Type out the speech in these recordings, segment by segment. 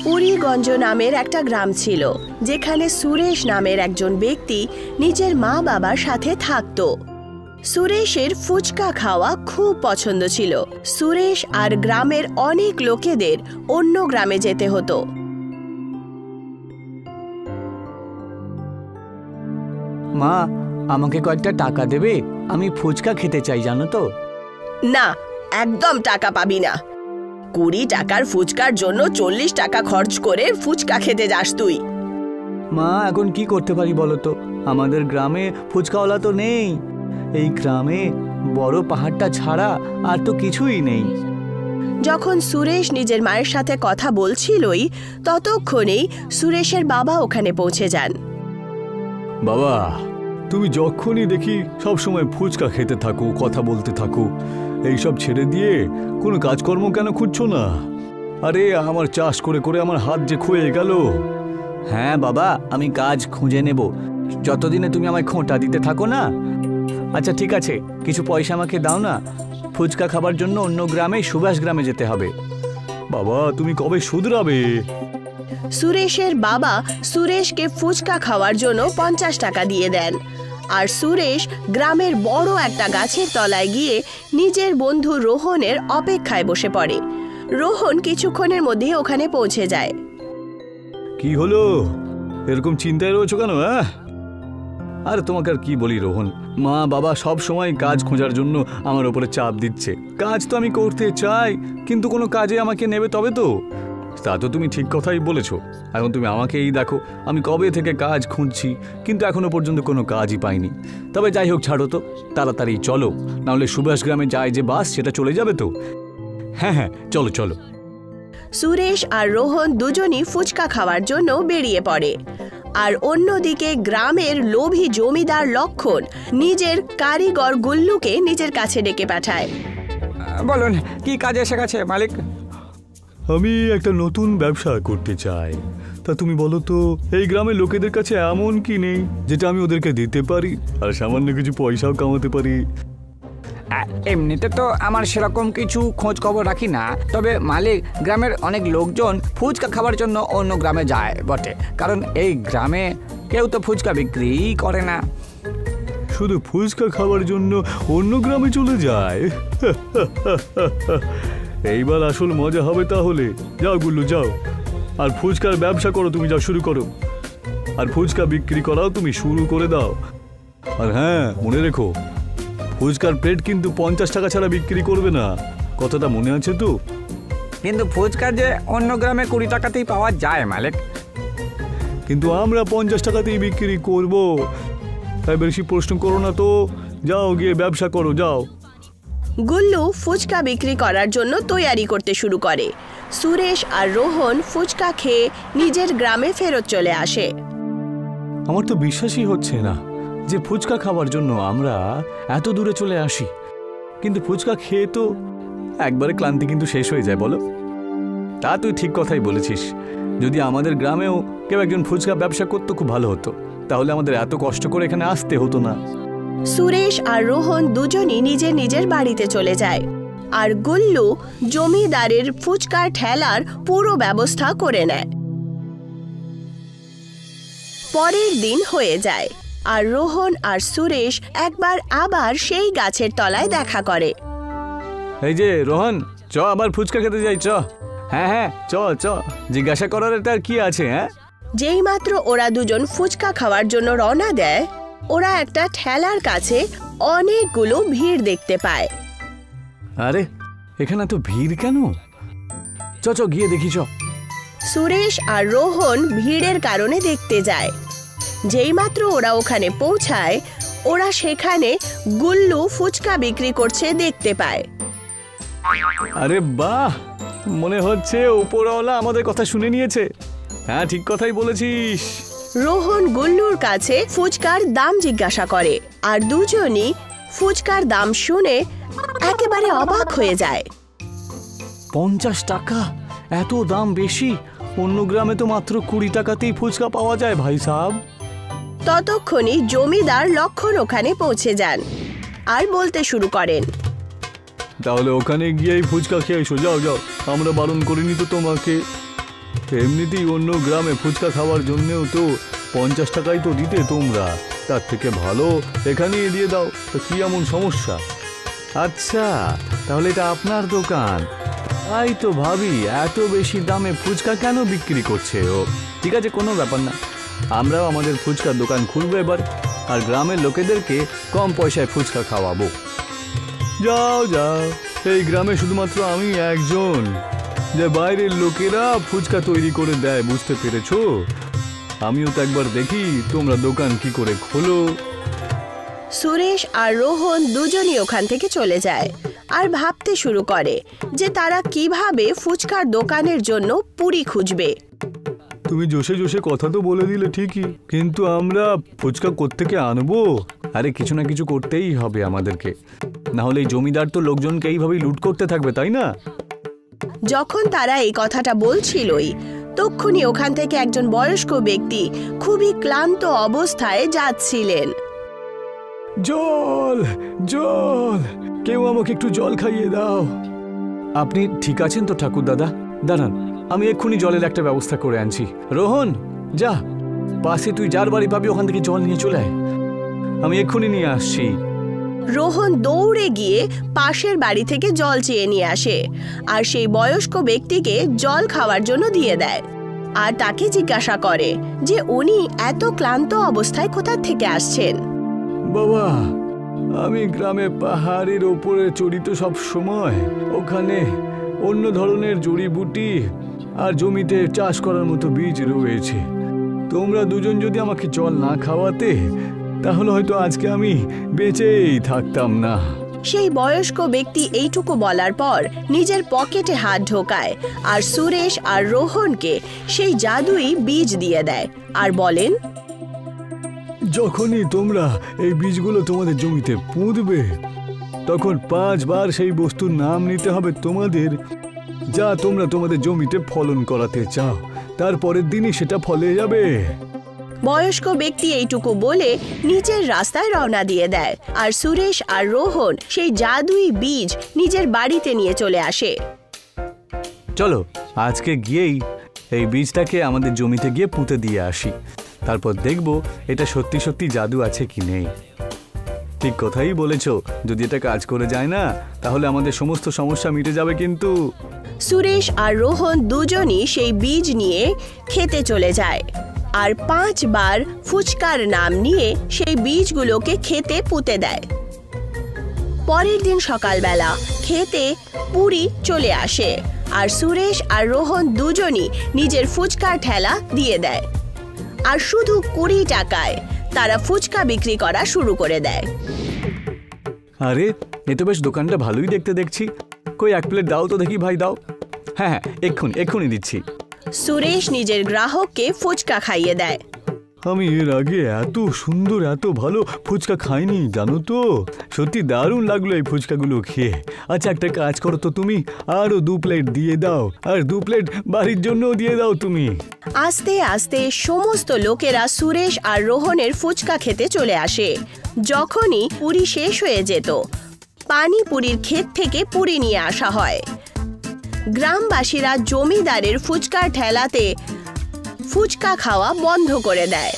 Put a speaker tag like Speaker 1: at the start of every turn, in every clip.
Speaker 1: পুরীগঞ্জ নামের একটা গ্রাম ছিল, যেখানে সুরেশ নামের একজন ব্যক্তি নিজের মা বাবার সাথে থাকত। সুরেশের ফুচকা খাওয়া খুব পছন্দ ছিল। সুরেশ আর গ্রামের অনেক লোকেদের অন্য গ্রামে যেতে হতো।
Speaker 2: মা, আমাকে কয়েকটা টাকা দেবে? আমি ফুচকা খেতে চাই, জানো তো।
Speaker 1: না, একদম টাকা পাবি না। 20 টাকার ফুচকার জন্য 40 টাকা খরচ করে ফুচকা খেতে যাস তুই।
Speaker 2: মা, এখন কি করতে পারি বলো তো? আমাদের গ্রামে ফুচকাওয়ালা তো নেই। এই গ্রামে বড় পাহাড়টা ছাড়া আর তো কিছুই নেই।
Speaker 1: যখন সুরেশ নিজের মায়ের সাথে কথা বলছিলই, ততক্ষণেই সুরেশের বাবা ওখানে পৌঁছে যান।
Speaker 3: বাবা, তুমি যখনই দেখি সব সময় ফুচকা খেতে থাকো, কথা বলতে থাকো। এইসব ছেড়ে দিয়ে কোনো কাজকর্ম কেন খুঁজছো না? আরে আমার চাষ করে করে আমার হাত যে ক্ষয়ে গেল।
Speaker 2: হ্যাঁ বাবা, আমি কাজ খুঁজে নেব, যতদিনে তুমি আমায় খোঁটা দিতে থাকো না। আচ্ছা ঠিক আছে, কিছু পয়সা আমাকে দাও না। ফুচকা খাবার জন্য অন্য গ্রামে, সুভাষ গ্রামে যেতে হবে।
Speaker 3: বাবা, তুমি কবে শুধরাবে?
Speaker 1: সুরেশের বাবা সুরেশকে ফুচকা খাওয়ার জন্য 50 টাকা দিয়ে দেন, আর সুরেশ গ্রামের বড় একটা গাছের তলায় গিয়ে নিজের বন্ধু রোহনের অপেক্ষায় বসে পড়ে। রোহন কিছুক্ষণের মধ্যে ওখানে পৌঁছে যায়।
Speaker 3: কি হলো, এরকম চিন্তায় রয়েছো কেন? আর তোমাকে আর কি বলি রোহন, মা বাবা সব সময় কাজ খোঁজার জন্য আমার উপরে চাপ দিচ্ছে। কাজ তো আমি করতে চাই, কিন্তু কোনো কাজে আমাকে নেবে তবে তো। তা তো তুমি ঠিক কথাই বলেছো। এখন তুমি আমাকেই দেখো, আমি কবে থেকে কাজ খুঁজছি, কিন্তু এখনো পর্যন্ত কোনো কাজই পাইনি। তবে যাই হোক, ছাড়ো তো, তাড়াতাড়ি চলো, নাহলে সুভাষ গ্রামে যায় যে বাস, সেটা চলে যাবে তো। হ্যাঁ হ্যাঁ, চলো চলো।
Speaker 1: সুরেশ আর রোহন দুজনই ফুচকা খাওয়ার জন্য বেরিয়ে পড়ে। আর অন্যদিকে গ্রামের লোভী জমিদার লক্ষণ নিজের কারিগর গুল্লুকে নিজের কাছে ডেকে পাঠায়।
Speaker 4: বলুন, কি কাজে এসে গেছে মালিক?
Speaker 3: আমি একটা নতুন ব্যবসা করতে চাই। তা তুমি বলো তো, এই গ্রামের লোকেদের কাছে এমন কি নেই যেটা আমি ওদেরকে দিতে পারি আর সামান্য কিছু পয়সাও কামাতে পারি?
Speaker 4: এমনিতে তো আমার সেরকম কিছু খোঁজ খবর রাখি না, তবে মালিক, গ্রামের অনেক লোকজন ফুচকা খাওয়ার জন্য অন্য গ্রামে যায় বটে, কারণ এই গ্রামে কেউ তো ফুচকা বিক্রি করে না।
Speaker 3: শুধু ফুচকা খাওয়ার জন্য অন্য গ্রামে চলে যায়? এইবার আসল মজা হবে তাহলে। যাও গুল্লু, যাও, আর ফুচকার ব্যবসা করো, তুমি যাও, শুরু করো। আর ফুচকা বিক্রি করাও তুমি শুরু করে দাও। আর হ্যাঁ, মনে রেখো, ফুচকার প্লেট কিন্তু 50 টাকা ছাড়া বিক্রি করবে না, কথাটা মনে আছে তো?
Speaker 4: কিন্তু ফুচকা যে অন্য গ্রামে 20 টাকাতেই পাওয়া যায় মালিক।
Speaker 3: কিন্তু আমরা 50 টাকাতেই বিক্রি করব, তাই বেশি প্রশ্ন করো না তো। যাও, গিয়ে ব্যবসা করো, যাও।
Speaker 1: গুল্লু ফুচকা বিক্রি করার জন্য তৈয়ারি করতে শুরু করে। সুরেশ আর রোহন ফুচকা খেয়ে নিজের গ্রামে ফেরত চলে আসে।
Speaker 3: আমার তো বিশ্বাসই হচ্ছে না যে ফুচকা খাওয়ার জন্য আমরা এত দূরে চলে আসি, কিন্তু ফুচকা খেয়ে তো একবারে ক্লান্তি কিন্তু শেষ হয়ে যায়, বলো? তা তুই ঠিক কথাই বলেছিস। যদি আমাদের গ্রামেও কেউ একজন ফুচকা ব্যবসা করতো, খুব ভালো হতো, তাহলে আমাদের এত কষ্ট করে এখানে আসতে হতো না।
Speaker 1: সুরেশ আর রোহন দুজনই নিজের নিজের বাড়িতে চলে যায়, আর গুল্লু জমিদারের ফুচকার ঠেলার পুরো ব্যবস্থা করে নেয়। পরের দিন হয়ে যায়, আর রোহন আর সুরেশ একবার আবার সেই গাছের তলায় দেখা করে।
Speaker 3: এই যে রোহন, চ আবার ফুচকা খেতে যাই, চ। হ্যাঁ হ্যাঁ, চ চ, জিজ্ঞাসা করার এটা আর কি আছে? হ্যাঁ,
Speaker 1: যেই মাত্র ওরা দুজন ফুচকা খাওয়ার জন্য রওনা দেয়, ওরা একটা ঠেলার কাছে অনেকগুলো ভিড় দেখতে পায়।
Speaker 3: আরে এখানে তো ভিড় কেন? চ চ, গিয়ে দেখি, চ।
Speaker 1: সুরেশ আর রোহন ভিড়ের কারণে দেখতে যায়। যেই মাত্র ওরা ওখানে পৌঁছায়, ওরা সেখানে গুল্লু ফুচকা বিক্রি করছে দেখতে পায়।
Speaker 3: আরে বাহ, মনে হচ্ছে উপরওয়ালা আমাদের কথা শুনে নিয়েছে। হ্যাঁ, ঠিক কথাই বলেছিস।
Speaker 1: রোহন গুল্লুর কাছে ফুচকার দাম জিজ্ঞাসা করে, আর দুজনই ফুচকার দাম শুনে একেবারে অবাক হয়ে যায়।
Speaker 3: 50 টাকা? এত দাম বেশি? অন্য গ্রামে তো মাত্র 20 টাকাতেই ফুচকা পাওয়া যায় ভাই সাহেব।
Speaker 1: ততক্ষণই জমিদার লক্ষণ ওখানে পৌঁছে যান আর বলতে শুরু করেন,
Speaker 3: তাহলে ওখানে গিয়েই ফুচকা খেয়ে এসো, যাও যাও, আমরা বারণ করিনি তো তোমাকে। এমনিতেই অন্য গ্রামে ফুচকা খাওয়ার জন্যেও তো 50 টাকাই তো দিতে তোমরা, তার থেকে ভালো এখানেই দিয়ে দাও। তো কি এমন সমস্যা?
Speaker 2: আচ্ছা, তাহলে এটা আপনার দোকান। তাই তো ভাবি এত বেশি দামে ফুচকা কেন বিক্রি করছে ও। ঠিক আছে, কোনো ব্যাপার না, আমরাও আমাদের ফুচকার দোকান খুলবো এবার, আর গ্রামের লোকেদেরকে কম পয়সায় ফুচকা খাওয়াবো।
Speaker 3: যাও যাও, এই গ্রামে শুধুমাত্র আমি একজন যে বাইরের লোকেরা ফুচকা তৈরি করে দেয়, বুঝতে পেরেছো? আমিও তো একবার দেখি তোমরা দোকান কি করে খোলো।
Speaker 1: সুরেশ আর রোহন দুজনই ওখান থেকে চলে যায় আর ভাবতে শুরু করে যে তারা কিভাবে ফুচকার দোকানের জন্য পুরি খুঁজবে।
Speaker 3: তুমি জোশে জোশে কথা তো বলে দিলে ঠিকই, কিন্তু আমরা ফুচকা কোত্থেকে আনবো?
Speaker 2: আরে কিছু না কিছু করতেই হবে আমাদেরকে, না হলে এই জমিদার তো লোকজনকে এইভাবেই লুট করতে থাকবে, তাই না?
Speaker 1: যখন তারা এই কথাটা বলছিলই তক্ষুনি ওখান থেকে একজন বয়স্ক ব্যক্তি খুবই ক্লান্ত অবস্থায় যাচ্ছিলেন।
Speaker 3: জল জল, কেউ আমাকে একটু জল খাইয়ে দাও।
Speaker 2: আপনি ঠিক আছেন তো ঠাকুর দাদা? দাঁড়ান, আমি এক্ষুনি জলের একটা ব্যবস্থা করে আনছি। রোহন, যা পাশে তুই যার বাড়ি পাবি ওখান থেকে জল নিয়ে চলে আয়, আমি এক্ষুনি নিয়ে আসছি।
Speaker 1: রোহন দৌড়ে গিয়ে পাশের বাড়ি থেকে জল চেয়ে নিয়ে আসে আর সেই বয়স্ক ব্যক্তিকে জল খাওয়ার জন্য দিয়ে দেয় আর তাকে জিজ্ঞাসা করে যে উনি এত ক্লান্ত অবস্থায় কোথা থেকে আসছেন।
Speaker 3: বাবা, আমি গ্রামে পাহাড়ের ওপরে চড়ি তো সব সময়, ওখানে অন্য ধরনের জড়িবুটি আর জমিতে চাষ করার মতো বীজ রয়েছে। তোমরা দুজন যদি আমাকে জল না খাওয়াতে তাহলে হয়তো আজকে আমি বেঁচেই থাকতাম না।
Speaker 1: সেই বয়স্ক ব্যক্তি এইটুকু বলার পর নিজের পকেটে হাত ঢোকায় আর সুরেশ আর রোহনকে সেই জাদুই বীজ দিয়ে দেয় আর বলেন,
Speaker 3: যখনই তোমরা এই বীজগুলো তোমাদের জমিতে পুঁতবে তখন 5 বার সেই বস্তুর নাম নিতে হবে তোমাদের, যা তোমরা তোমাদের জমিতে ফলন করাতে চাও। তারপরের দিনই সেটা ফলে যাবে।
Speaker 1: বয়স্ক ব্যক্তি এইটুকু বলে নিচের রাস্তায় রওনা দিয়ে দেয় আর সুরেশ আর রোহন সেই জাদুই বীজ নিজের বাড়িতে নিয়ে চলে আসে।
Speaker 2: চলো আজকে গিয়েই এই বীজটাকে আমাদের জমিতে গিয়ে পুঁতে দিয়ে আসি, তারপর দেখব এটা সত্যি সত্যি জাদু আছে কি নেই। ঠিক কথাই বলেছ, যদি এটা কাজ করে যায় না তাহলে আমাদের সমস্ত সমস্যা মিটে যাবে। কিন্তু
Speaker 1: সুরেশ আর রোহন দুজনই সেই বীজ নিয়ে খেতে চলে যায় আর 5 বার ফুচকার নাম নিয়ে সেই বীজগুলোকে খেতে পুঁতে দেয়। পরের দিন সকালবেলা খেতে পুরি চলে আসে আর সুরেশ আর রোহন দুজনই নিজের ফুচকার ঠেলা দিয়ে দেয় আর শুধু 20 টাকায় তারা ফুচকা বিক্রি করা শুরু করে দেয়।
Speaker 2: আরে এ তো বেশ দোকানটা ভালোই দেখতে দেখছি। কই 1 প্লেট দাও তো দেখি ভাই, দাও। হ্যাঁ হ্যাঁ, এক্ষুনি দিচ্ছি।
Speaker 1: সুরেশ নিজের গ্রাহককে ফুচকা খাইয়ে দেয়।
Speaker 3: আমি এর আগে এত সুন্দর এত ভালো ফুচকা খাইনি, জানো তো। সত্যি দারুণ লাগলো এই ফুচকাগুলো খেয়ে। আচ্ছা একটা কাজ করো তো, তুমি আরো 2 প্লেট দিয়ে দাও, আর 2 প্লেট বাড়ির জন্যও দিয়ে দাও তুমি।
Speaker 1: আস্তে আস্তে সমস্ত লোকেরা সুরেশ আর রোহনের ফুচকা খেতে চলে আসে। যখনই পুরি শেষ হয়ে যেত পানিপুরির ক্ষেত থেকে পুরি নিয়ে আসা হয়। গ্রামবাসীরা জমিদারের ফুচকার ঠেলাতে ফুচকা খাওয়া বন্ধ করে দেয়।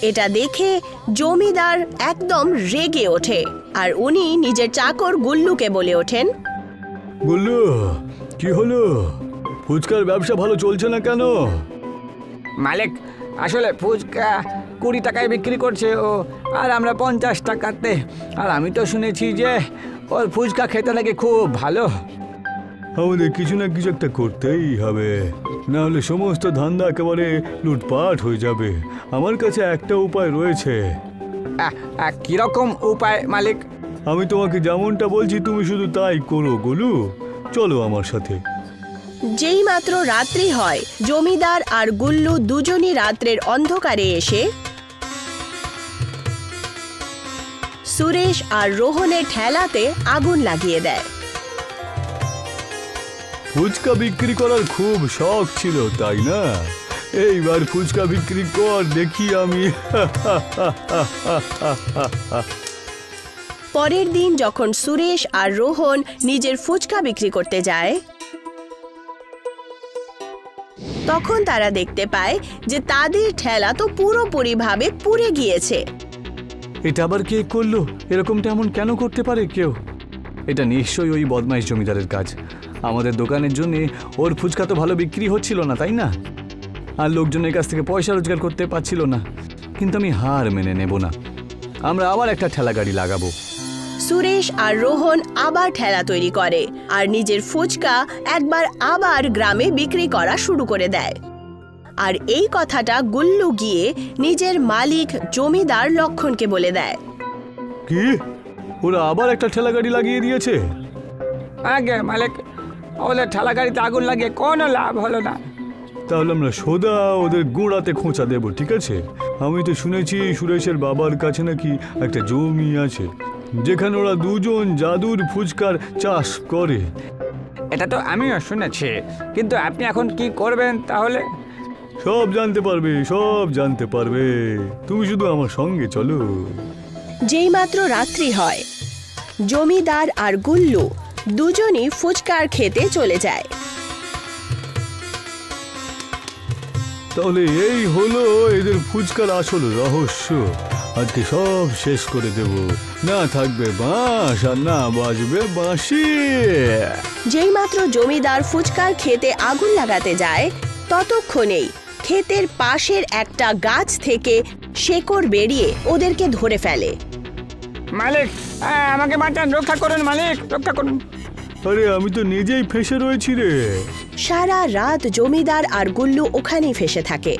Speaker 1: এটা দেখে জমিদার একদম রেগে ওঠে আর উনি নিজের চাকর গুল্লুকে বলে ওঠেন,
Speaker 3: গুল্লু কি হলো, ফুচকার ব্যবসা ভালো চলছে না কেন?
Speaker 4: মালিক, আসলে ফুচকা 20 টাকায় বিক্রি করছে ও, আর আমরা 50 টাকাতে। আর আমি তো শুনেছি যে ওর ফুচকা খেতে নাকি খুব ভালো।
Speaker 3: আমাদের কিছু না কিছু একটা করতেই হবে, না হলে সমস্ত ধান্দা একেবারে লুটপাট হয়ে যাবে। আমার কাছে একটা উপায় রয়েছে।
Speaker 4: কিরকম উপায় মালিক?
Speaker 3: আমি তোমাকে যেমনটা বলছি তুমি শুধু তাই করো গোলু, চলো আমার সাথে।
Speaker 1: যেই মাত্র রাত্রি হয় জমিদার আর গুল্লু দুজনই রাত্রের অন্ধকারে এসে সুরেশ আর রোহনের ঠেলাতে আগুন লাগিয়ে দেয়।
Speaker 3: ফুচকা বিক্রি করার খুব শখ ছিল তাই না? এইবার ফুচকা বিক্রি কর দেখি আমি।
Speaker 1: পরের দিন যখন সুরেশ আর রোহন নিজের ফুচকা বিক্রি করতে যায় তখন তারা দেখতে পায় যে তাদের ঠেলা তো পুরোপুরিভাবে পুড়ে গিয়েছে।
Speaker 3: এটা আবার কে করলো? এরকমটা এমন কেন করতে পারে কেউ? এটা নিশ্চয়ই ওই বদমাইশ জমিদারের কাজ। আমাদের দোকানের জন্য ওর ফুচকা তো ভালো বিক্রি হচ্ছিল না, তাই না? আর লোকজনের কাছ থেকে পয়সা রোজগার করতে পারছিল না। কিন্তু আমি হার মেনে নেব না, আমরা আবার একটা ঠেলা গাড়ি লাগাবো।
Speaker 1: সুরেশ আর রোহন আবার ঠেলা তৈরি করে আর নিজের ফুচকা একবার আবার গ্রামে বিক্রি করা শুরু করে দেয়। আর এই কথাটা গুল্লু গিয়ে নিজের মালিক জমিদার লক্ষণকে বলে দেয়।
Speaker 3: কি, ওরা আবার একটা ঠেলা গাড়ি লাগিয়ে দিয়েছে?
Speaker 4: আগে মালিক, ওদের ঠেলা গাড়িতে আগুন লাগিয়ে কোনো লাভ হলো না।
Speaker 3: তাহলে আমরা সোজা ওদের গোড়াতে খোঁচা দেব, ঠিক আছে? আমি তো শুনেছি সুরেশের বাবার কাছে নাকি একটা জমি আছে যেখানে ওরা দুজন জাদুর ফুচকার চাষ করে।
Speaker 4: এটা তো আমিও শুনেছি, কিন্তু আপনি এখন কি করবেন তাহলে?
Speaker 3: সব জানতে পারবে, সব জানতে পারবে, তুমি শুধু আমার সঙ্গে চলো।
Speaker 1: যেই মাত্র রাত্রি হয়, জমিদার আর গুল্লু দুজনই ফুচকার খেতে চলে যায়।
Speaker 3: তাহলে এই হলো এদের ফুচকার আসল রহস্য। আজকে সব শেষ করে দেব, না থাকবে বাঁশ আর না বাজবে বাঁশি।
Speaker 1: যেই মাত্র জমিদার ফুচকার খেতে আগুন লাগাতে যায়, ততক্ষণেই ক্ষেতের পাশের একটা গাছ থেকে শেকড় বেরিয়ে ওদেরকে ধরে ফেলে।
Speaker 4: মালিক, আমাকে বাঁচান, রক্ষা করুন মালিক, রক্ষা করুন।
Speaker 3: আরে আমি তো নিজেই ফেঁসে রয়েছি রে।
Speaker 1: সারা রাত জমিদার আর গুল্লু ওখানেই ফেসে থাকে।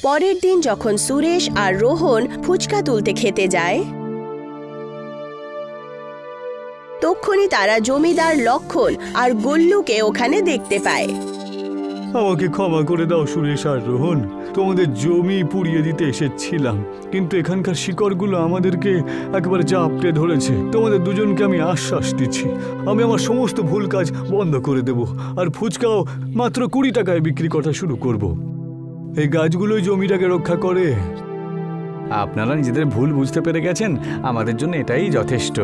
Speaker 1: পরের দিন যখন সুরেশ আর রোহন ফুচকা তুলতে খেতে যায়, তখনই তারা জমিদার লক্ষণ আর গুল্লুকে ওখানে দেখতে পায়।
Speaker 3: আমাকে ক্ষমা করে দাও সুরেশ আর রোহন, তোমাদের জমি পুড়িয়ে দিতে এসেছিলাম, কিন্তু এখানকার শিকড়গুলো আমাদেরকে একেবারে চাপড়ে ধরেছে। তোমাদের দুজনকে আমি আশ্বাস দিচ্ছি, আমি আমার সমস্ত ভুল কাজ বন্ধ করে দেব, আর ফুচকাও মাত্র 20 টাকায় বিক্রি করা শুরু করব। এই গাছগুলোই জমিটাকে রক্ষা করে।
Speaker 2: আপনারা নিজেদের ভুল বুঝতে পেরে গেছেন, আমাদের জন্য এটাই যথেষ্ট।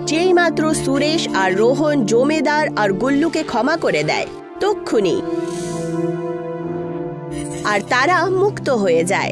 Speaker 1: যেই মাত্র সুরেশ আর রোহন জমিদার আর গুল্লুকে ক্ষমা করে দেয়, তক্ষুনি আর তারা মুক্ত হয়ে যায়।